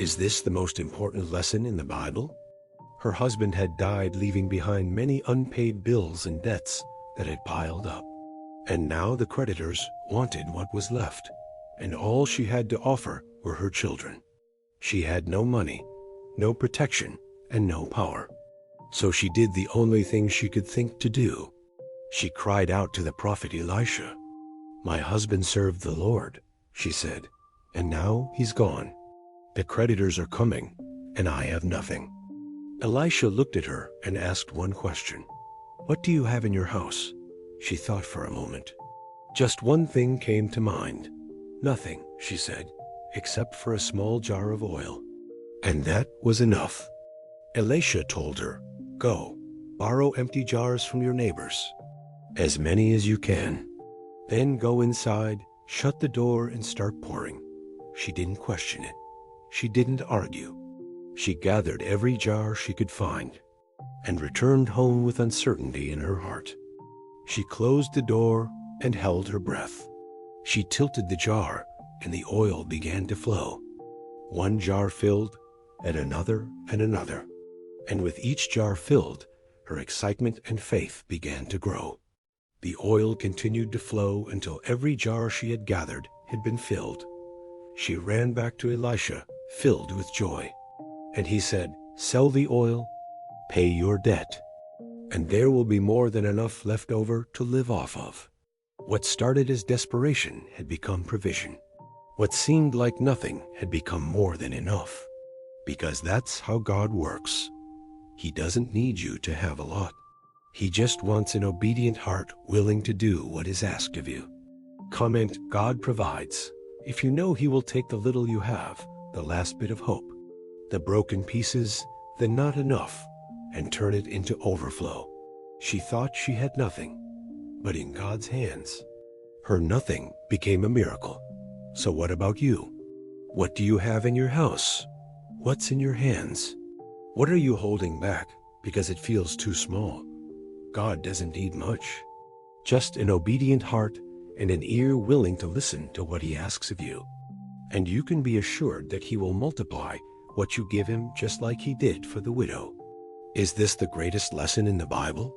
Is this the most important lesson in the Bible? Her husband had died, leaving behind many unpaid bills and debts that had piled up. And now the creditors wanted what was left, and all she had to offer were her children. She had no money, no protection, and no power. So she did the only thing she could think to do. She cried out to the prophet Elisha. "My husband served the Lord," she said, "and now he's gone. The creditors are coming, and I have nothing." Elisha looked at her and asked one question. "What do you have in your house?" She thought for a moment. Just one thing came to mind. "Nothing," she said, "except for a small jar of oil." And that was enough. Elisha told her, "Go, borrow empty jars from your neighbors, as many as you can. Then go inside, shut the door, and start pouring." She didn't question it. She didn't argue. She gathered every jar she could find and returned home with uncertainty in her heart. She closed the door and held her breath. She tilted the jar, and the oil began to flow. One jar filled, and another and another. And with each jar filled, her excitement and faith began to grow. The oil continued to flow until every jar she had gathered had been filled. She ran back to Elisha, filled with joy. And he said, "Sell the oil, pay your debt, and there will be more than enough left over to live off of." What started as desperation had become provision. What seemed like nothing had become more than enough. Because that's how God works. He doesn't need you to have a lot. He just wants an obedient heart willing to do what is asked of you. Comment, "God provides." If you know He will take the little you have, the last bit of hope, the broken pieces, the not enough, and turn it into overflow. She thought she had nothing, but in God's hands, her nothing became a miracle. So what about you? What do you have in your house? What's in your hands? What are you holding back because it feels too small? God doesn't need much. Just an obedient heart and an ear willing to listen to what He asks of you. And you can be assured that He will multiply what you give Him, just like He did for the widow. Is this the greatest lesson in the Bible?